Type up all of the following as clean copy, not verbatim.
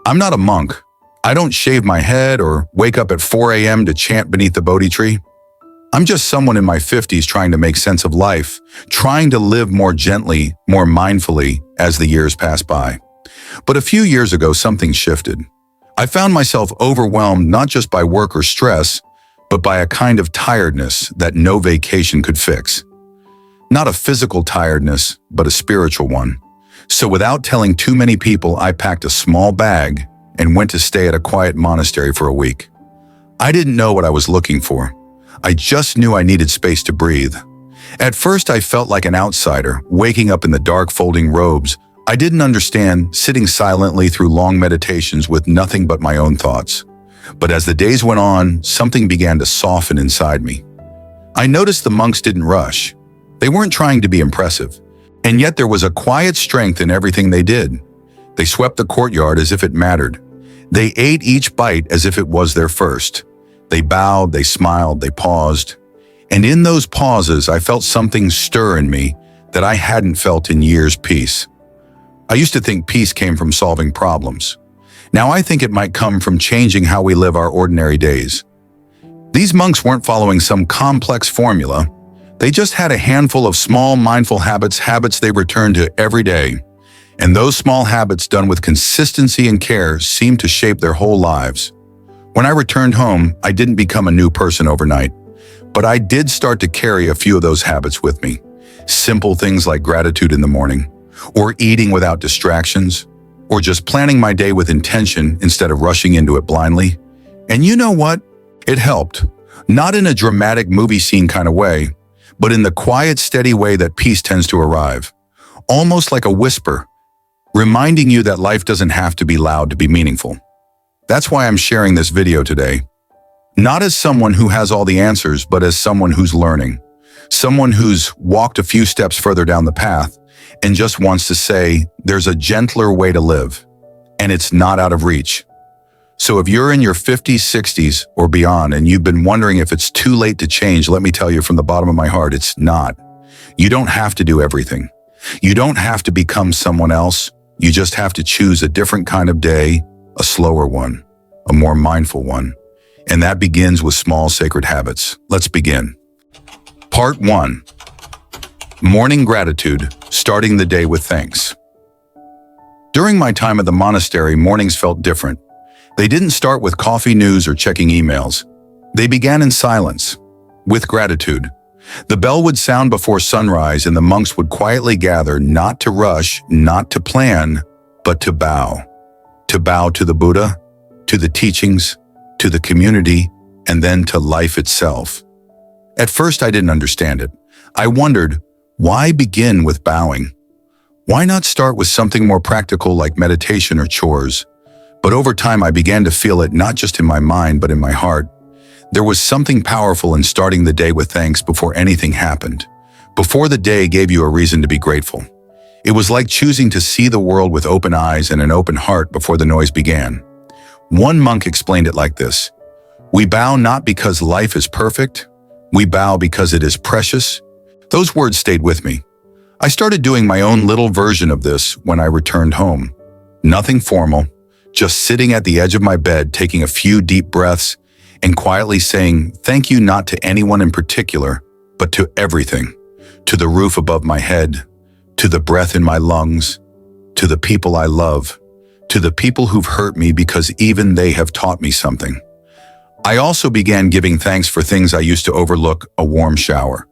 I'm not a monk. I don't shave my head or wake up at 4 a.m. to chant beneath the Bodhi tree. I'm just someone in my 50s trying to make sense of life, trying to live more gently, more mindfully as the years pass by. But a few years ago, something shifted. I found myself overwhelmed not just by work or stress, but by a kind of tiredness that no vacation could fix. Not a physical tiredness, but a spiritual one. So without telling too many people, I packed a small bag and went to stay at a quiet monastery for a week. I didn't know what I was looking for. I just knew I needed space to breathe. At first, I felt like an outsider, waking up in the dark folding robes. I didn't understand, sitting silently through long meditations with nothing but my own thoughts. But as the days went on, something began to soften inside me. I noticed the monks didn't rush. They weren't trying to be impressive. And yet there was a quiet strength in everything they did. They swept the courtyard as if it mattered. They ate each bite as if it was their first. They bowed, they smiled, they paused. And in those pauses, I felt something stir in me that I hadn't felt in years. Peace. I used to think peace came from solving problems. Now I think it might come from changing how we live our ordinary days. These monks weren't following some complex formula. They just had a handful of small mindful habits they returned to every day. And those small habits done with consistency and care seemed to shape their whole lives. When I returned home, I didn't become a new person overnight, but I did start to carry a few of those habits with me. Simple things like gratitude in the morning, or eating without distractions, or just planning my day with intention instead of rushing into it blindly. And you know what? It helped. Not in a dramatic movie scene kind of way, but in the quiet, steady way that peace tends to arrive. Almost like a whisper, reminding you that life doesn't have to be loud to be meaningful. That's why I'm sharing this video today. Not as someone who has all the answers, but as someone who's learning. Someone who's walked a few steps further down the path and just wants to say, there's a gentler way to live, and it's not out of reach. So if you're in your 50s, 60s, or beyond, and you've been wondering if it's too late to change, let me tell you from the bottom of my heart, it's not. You don't have to do everything. You don't have to become someone else. You just have to choose a different kind of day, a slower one, a more mindful one. And that begins with small sacred habits. Let's begin. Part 1. Morning gratitude, starting the day with thanks. During my time at the monastery, mornings felt different. They didn't start with coffee news or checking emails. They began in silence, with gratitude. The bell would sound before sunrise and the monks would quietly gather, not to rush, not to plan, but to bow. To bow to the Buddha, to the teachings, to the community, and then to life itself. At first, I didn't understand it. I wondered, why begin with bowing? Why not start with something more practical like meditation or chores? But over time, I began to feel it not just in my mind, but in my heart. There was something powerful in starting the day with thanks before anything happened, before the day gave you a reason to be grateful. It was like choosing to see the world with open eyes and an open heart before the noise began. One monk explained it like this: we bow not because life is perfect, we bow because it is precious. Those words stayed with me. I started doing my own little version of this when I returned home. Nothing formal, just sitting at the edge of my bed, taking a few deep breaths and quietly saying thank you, not to anyone in particular, but to everything, to the roof above my head, to the breath in my lungs, to the people I love, to the people who've hurt me because even they have taught me something. I also began giving thanks for things I used to overlook: a warm shower,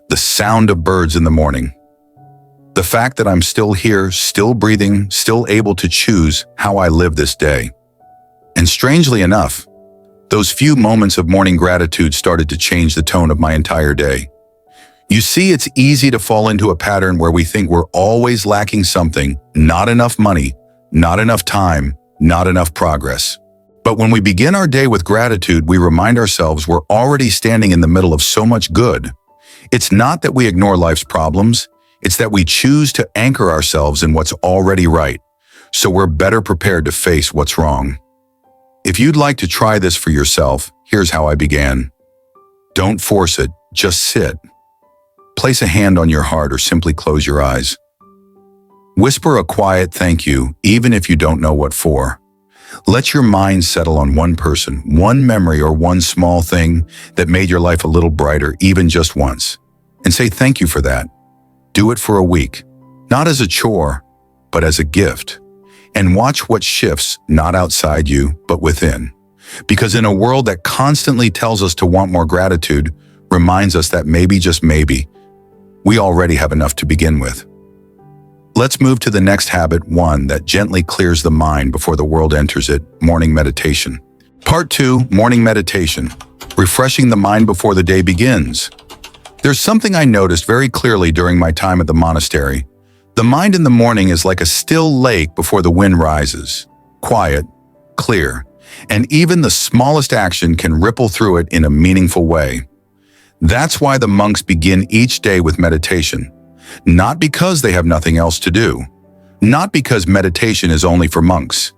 the sound of birds in the morning, the fact that I'm still here, still breathing, still able to choose how I live this day. And strangely enough, those few moments of morning gratitude started to change the tone of my entire day. You see, it's easy to fall into a pattern where we think we're always lacking something: not enough money, not enough time, not enough progress. But when we begin our day with gratitude, we remind ourselves we're already standing in the middle of so much good. It's not that we ignore life's problems, it's that we choose to anchor ourselves in what's already right, so we're better prepared to face what's wrong. If you'd like to try this for yourself, here's how I began. Don't force it, just sit. Place a hand on your heart or simply close your eyes. Whisper a quiet thank you, even if you don't know what for. Let your mind settle on one person, one memory, or one small thing that made your life a little brighter, even just once. And say thank you for that. Do it for a week, not as a chore, but as a gift. And watch what shifts, not outside you, but within. Because in a world that constantly tells us to want more gratitude, reminds us that maybe, just maybe, we already have enough to begin with. Let's move to the next habit, one that gently clears the mind before the world enters it, morning meditation. Part 2, morning meditation, refreshing the mind before the day begins. There's something I noticed very clearly during my time at the monastery. The mind in the morning is like a still lake before the wind rises, quiet, clear, and even the smallest action can ripple through it in a meaningful way. That's why the monks begin each day with meditation. Not because they have nothing else to do, not because meditation is only for monks,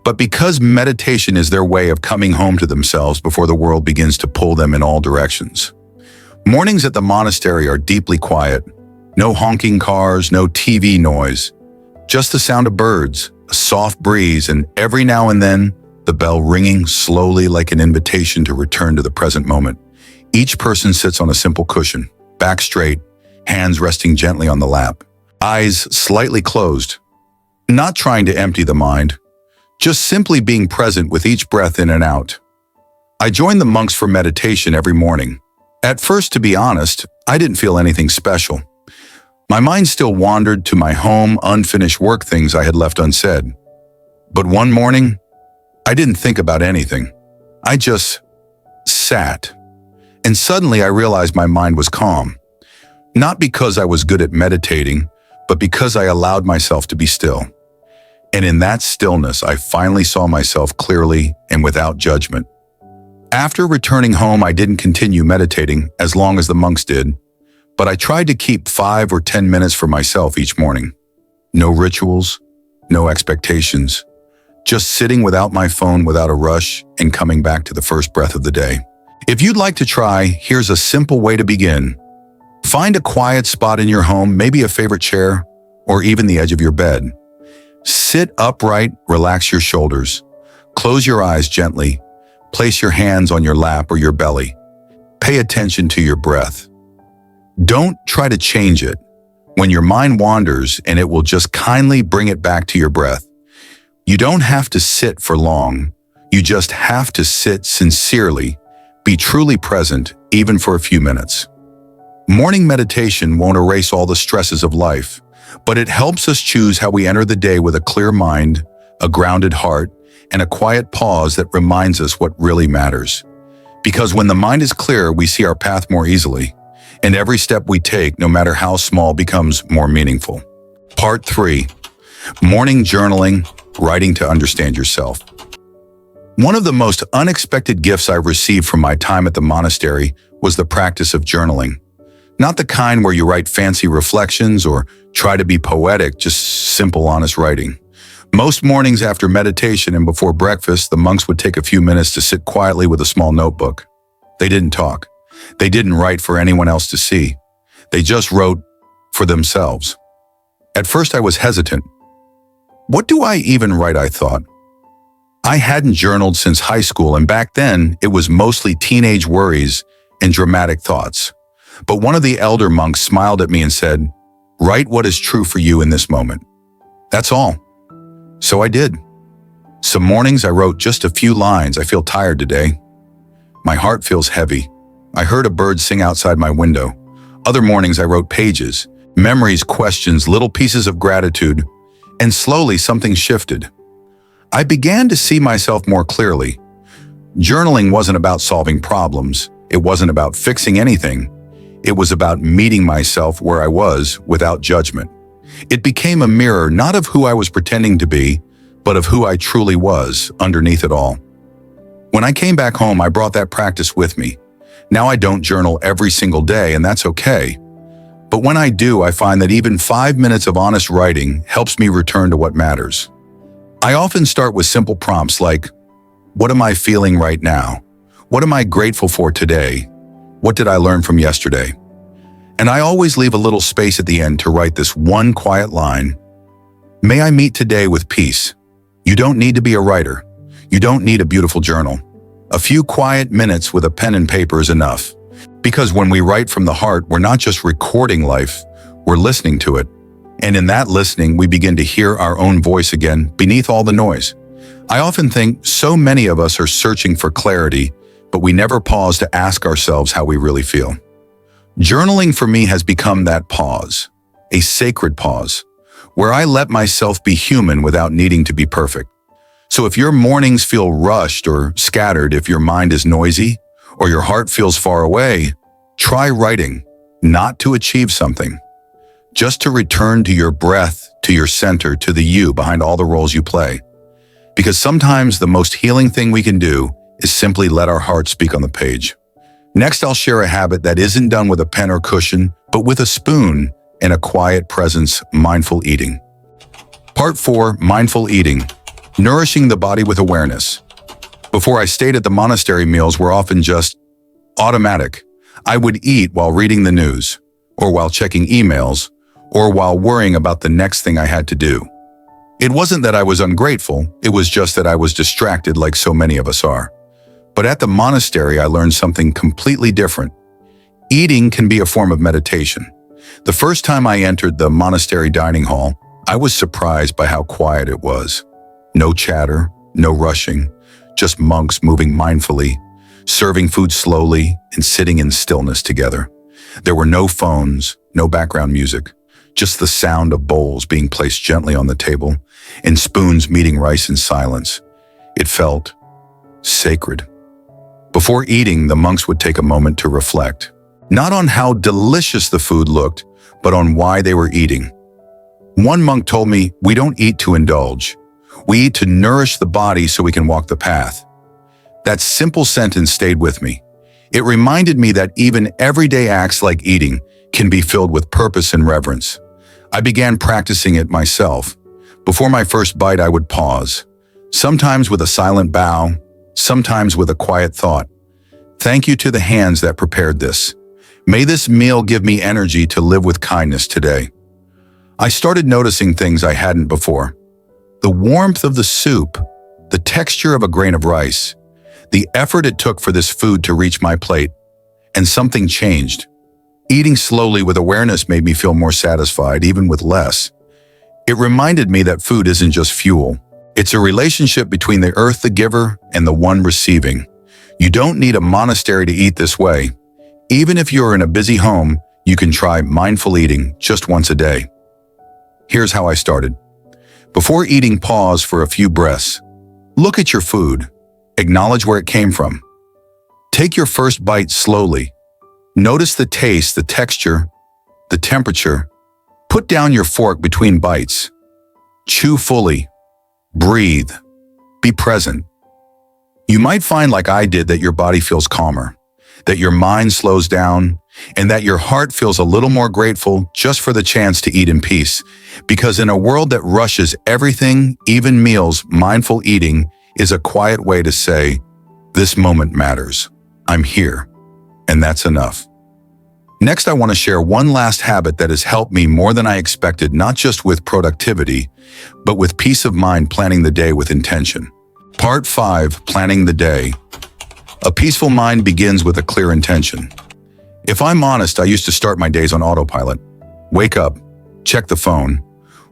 but because meditation is their way of coming home to themselves before the world begins to pull them in all directions. Mornings at the monastery are deeply quiet. No honking cars, no TV noise, just the sound of birds, a soft breeze, and every now and then, the bell ringing slowly like an invitation to return to the present moment. Each person sits on a simple cushion, back straight, hands resting gently on the lap, eyes slightly closed, not trying to empty the mind, just simply being present with each breath in and out. I joined the monks for meditation every morning. At first, to be honest, I didn't feel anything special. My mind still wandered to my home, unfinished work, things I had left unsaid. But one morning, I didn't think about anything. I just sat. And suddenly I realized my mind was calm. Not because I was good at meditating, but because I allowed myself to be still. And in that stillness, I finally saw myself clearly and without judgment. After returning home, I didn't continue meditating as long as the monks did, but I tried to keep 5 or 10 minutes for myself each morning. No rituals, no expectations, just sitting without my phone, without a rush, and coming back to the first breath of the day. If you'd like to try, here's a simple way to begin. Find a quiet spot in your home, maybe a favorite chair, or even the edge of your bed. Sit upright, relax your shoulders. Close your eyes gently. Place your hands on your lap or your belly. Pay attention to your breath. Don't try to change it. When your mind wanders, and it will just kindly bring it back to your breath. You don't have to sit for long. You just have to sit sincerely. Be truly present, even for a few minutes. Morning meditation won't erase all the stresses of life, but it helps us choose how we enter the day with a clear mind, a grounded heart, and a quiet pause that reminds us what really matters. Because when the mind is clear, we see our path more easily, and every step we take, no matter how small, becomes more meaningful. Part 3. Morning journaling, writing to understand yourself. One of the most unexpected gifts I received from my time at the monastery was the practice of journaling. Not the kind where you write fancy reflections or try to be poetic, just simple, honest writing. Most mornings after meditation and before breakfast, the monks would take a few minutes to sit quietly with a small notebook. They didn't talk. They didn't write for anyone else to see. They just wrote for themselves. At first, I was hesitant. What do I even write, I thought. I hadn't journaled since high school, and back then, it was mostly teenage worries and dramatic thoughts. But one of the elder monks smiled at me and said, "Write what is true for you in this moment." That's all. So I did. Some mornings I wrote just a few lines. I feel tired today. My heart feels heavy. I heard a bird sing outside my window. Other mornings I wrote pages, memories, questions, little pieces of gratitude, and slowly something shifted. I began to see myself more clearly. Journaling wasn't about solving problems. It wasn't about fixing anything. It was about meeting myself where I was without judgment. It became a mirror not of who I was pretending to be, but of who I truly was underneath it all. When I came back home, I brought that practice with me. Now I don't journal every single day, and that's okay. But when I do, I find that even 5 minutes of honest writing helps me return to what matters. I often start with simple prompts like, what am I feeling right now? What am I grateful for today? What did I learn from yesterday? And I always leave a little space at the end to write this one quiet line. May I meet today with peace. You don't need to be a writer. You don't need a beautiful journal. A few quiet minutes with a pen and paper is enough. Because when we write from the heart, we're not just recording life, we're listening to it. And in that listening, we begin to hear our own voice again beneath all the noise. I often think so many of us are searching for clarity, but we never pause to ask ourselves how we really feel. Journaling for me has become that pause, a sacred pause, where I let myself be human without needing to be perfect. So if your mornings feel rushed or scattered, if your mind is noisy, or your heart feels far away, try writing, not to achieve something, just to return to your breath, to your center, to the you behind all the roles you play. Because sometimes the most healing thing we can do is simply let our heart speak on the page. Next, I'll share a habit that isn't done with a pen or cushion, but with a spoon and a quiet presence, mindful eating. Part 4, mindful eating, nourishing the body with awareness. Before I stayed at the monastery, meals were often just automatic. I would eat while reading the news, or while checking emails, or while worrying about the next thing I had to do. It wasn't that I was ungrateful, it was just that I was distracted like so many of us are. But at the monastery, I learned something completely different. Eating can be a form of meditation. The first time I entered the monastery dining hall, I was surprised by how quiet it was. No chatter, no rushing, just monks moving mindfully, serving food slowly and sitting in stillness together. There were no phones, no background music, just the sound of bowls being placed gently on the table and spoons meeting rice in silence. It felt sacred. Before eating, the monks would take a moment to reflect, not on how delicious the food looked, but on why they were eating. One monk told me, "We don't eat to indulge. We eat to nourish the body so we can walk the path." That simple sentence stayed with me. It reminded me that even everyday acts like eating can be filled with purpose and reverence. I began practicing it myself. Before my first bite, I would pause, sometimes with a silent bow, sometimes with a quiet thought. Thank you to the hands that prepared this. May this meal give me energy to live with kindness today. I started noticing things I hadn't before. The warmth of the soup, the texture of a grain of rice, the effort it took for this food to reach my plate, and something changed. Eating slowly with awareness made me feel more satisfied, even with less. It reminded me that food isn't just fuel. It's a relationship between the earth, the giver, and the one receiving. You don't need a monastery to eat this way. Even if you're in a busy home, you can try mindful eating just once a day. Here's how I started. Before eating, pause for a few breaths. Look at your food. Acknowledge where it came from. Take your first bite slowly. Notice the taste, the texture, the temperature. Put down your fork between bites. Chew fully. Breathe. Be present. You might find, like I did, that your body feels calmer, that your mind slows down, and that your heart feels a little more grateful just for the chance to eat in peace. Because in a world that rushes everything, even meals, mindful eating is a quiet way to say, this moment matters. I'm here. And that's enough. Next, I want to share one last habit that has helped me more than I expected, not just with productivity, but with peace of mind, planning the day with intention. Part 5, planning the day. A peaceful mind begins with a clear intention. If I'm honest, I used to start my days on autopilot. Wake up, check the phone,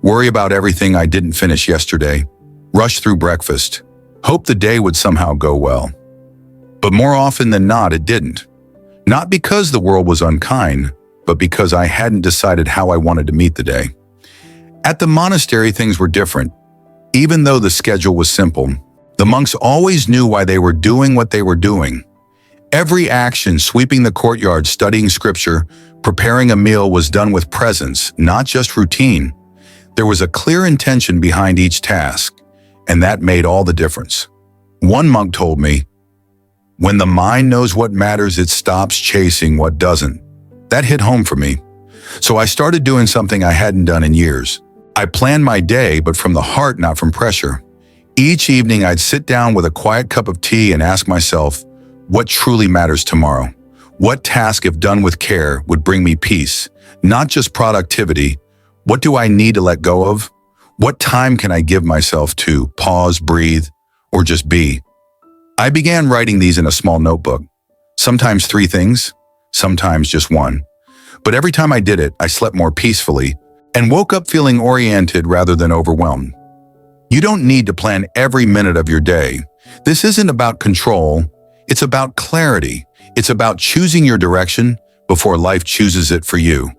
worry about everything I didn't finish yesterday, rush through breakfast, hope the day would somehow go well. But more often than not, it didn't. Not because the world was unkind, but because I hadn't decided how I wanted to meet the day. At the monastery, things were different. Even though the schedule was simple, the monks always knew why they were doing what they were doing. Every action, sweeping the courtyard, studying scripture, preparing a meal, was done with presence, not just routine. There was a clear intention behind each task, and that made all the difference. One monk told me, "When the mind knows what matters, it stops chasing what doesn't." That hit home for me. So I started doing something I hadn't done in years. I planned my day, but from the heart, not from pressure. Each evening, I'd sit down with a quiet cup of tea and ask myself, what truly matters tomorrow? What task, if done with care, would bring me peace? Not just productivity. What do I need to let go of? What time can I give myself to pause, breathe, or just be. I began writing these in a small notebook, sometimes 3 things, sometimes just 1. But every time I did it, I slept more peacefully and woke up feeling oriented rather than overwhelmed. You don't need to plan every minute of your day. This isn't about control, it's about clarity. It's about choosing your direction before life chooses it for you.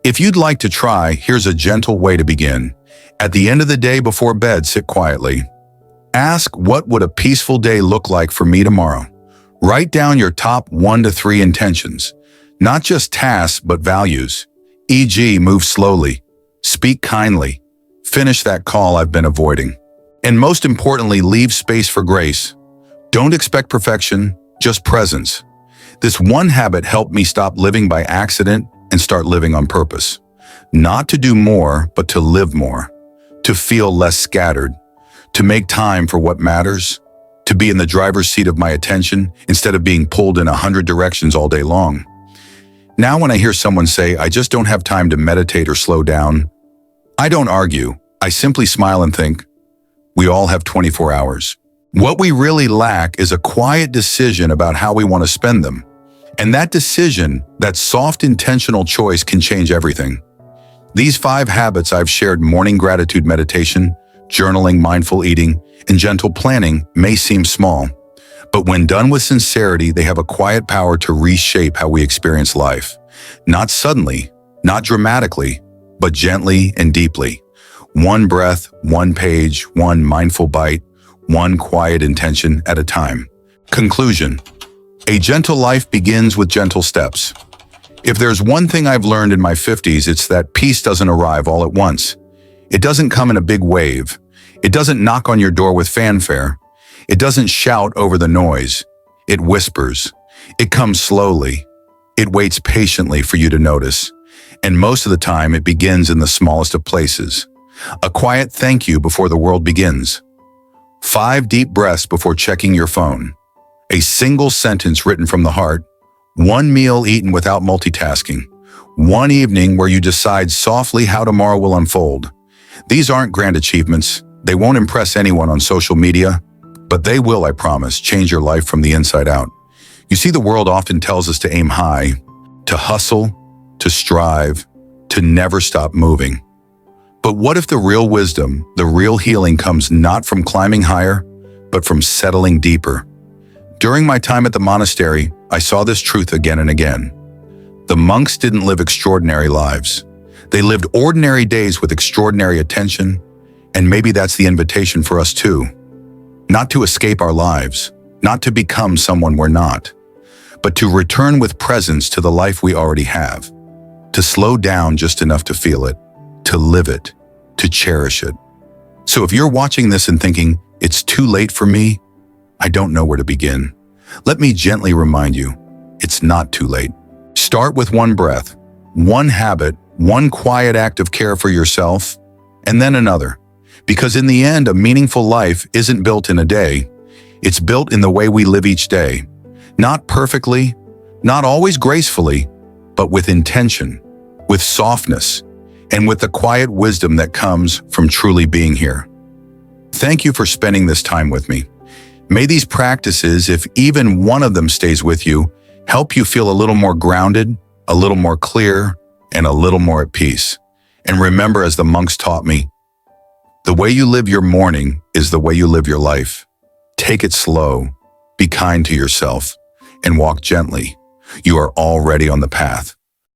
If you'd like to try, here's a gentle way to begin. At the end of the day before bed, sit quietly. Ask, what would a peaceful day look like for me tomorrow? Write down your top 1 to 3 intentions, not just tasks but values. E.g., move slowly, speak kindly, finish that call I've been avoiding. And most importantly, leave space for grace. Don't expect perfection, just presence. This one habit helped me stop living by accident and start living on purpose. Not to do more, but to live more. To feel less scattered. To make time for what matters. To be in the driver's seat of my attention instead of being pulled in 100 directions all day long. Now when I hear someone say, I just don't have time to meditate or slow down, I don't argue. I simply smile and think, we all have 24 hours. What we really lack is a quiet decision about how we want to spend them. And that decision, that soft intentional choice, can change everything. These 5 habits I've shared, morning gratitude meditation, journaling, mindful eating, and gentle planning, may seem small. But when done with sincerity, they have a quiet power to reshape how we experience life. Not suddenly, not dramatically, but gently and deeply. 1 breath, 1 page, 1 mindful bite, 1 quiet intention at a time. Conclusion. A gentle life begins with gentle steps. If there's one thing I've learned in my 50s, it's that peace doesn't arrive all at once. It doesn't come in a big wave. It doesn't knock on your door with fanfare. It doesn't shout over the noise. It whispers. It comes slowly. It waits patiently for you to notice. And most of the time, it begins in the smallest of places. A quiet thank you before the world begins. 5 deep breaths before checking your phone. A single sentence written from the heart. 1 meal eaten without multitasking. 1 evening where you decide softly how tomorrow will unfold. These aren't grand achievements. They won't impress anyone on social media, but they will, I promise, change your life from the inside out. You see, the world often tells us to aim high, to hustle, to strive, to never stop moving. But what if the real wisdom, the real healing comes not from climbing higher, but from settling deeper? During my time at the monastery, I saw this truth again and again. The monks didn't live extraordinary lives. They lived ordinary days with extraordinary attention, and maybe that's the invitation for us too. Not to escape our lives, not to become someone we're not, but to return with presence to the life we already have, to slow down just enough to feel it, to live it, to cherish it. So if you're watching this and thinking, it's too late for me, I don't know where to begin. Let me gently remind you, it's not too late. Start with 1 breath, 1 habit, 1 quiet act of care for yourself, and then another. Because in the end, a meaningful life isn't built in a day. It's built in the way we live each day. Not perfectly, not always gracefully, but with intention, with softness, and with the quiet wisdom that comes from truly being here. Thank you for spending this time with me. May these practices, if even one of them stays with you, help you feel a little more grounded, a little more clear, and a little more at peace. And remember, as the monks taught me, the way you live your morning is the way you live your life. Take it slow, be kind to yourself, and walk gently. You are already on the path.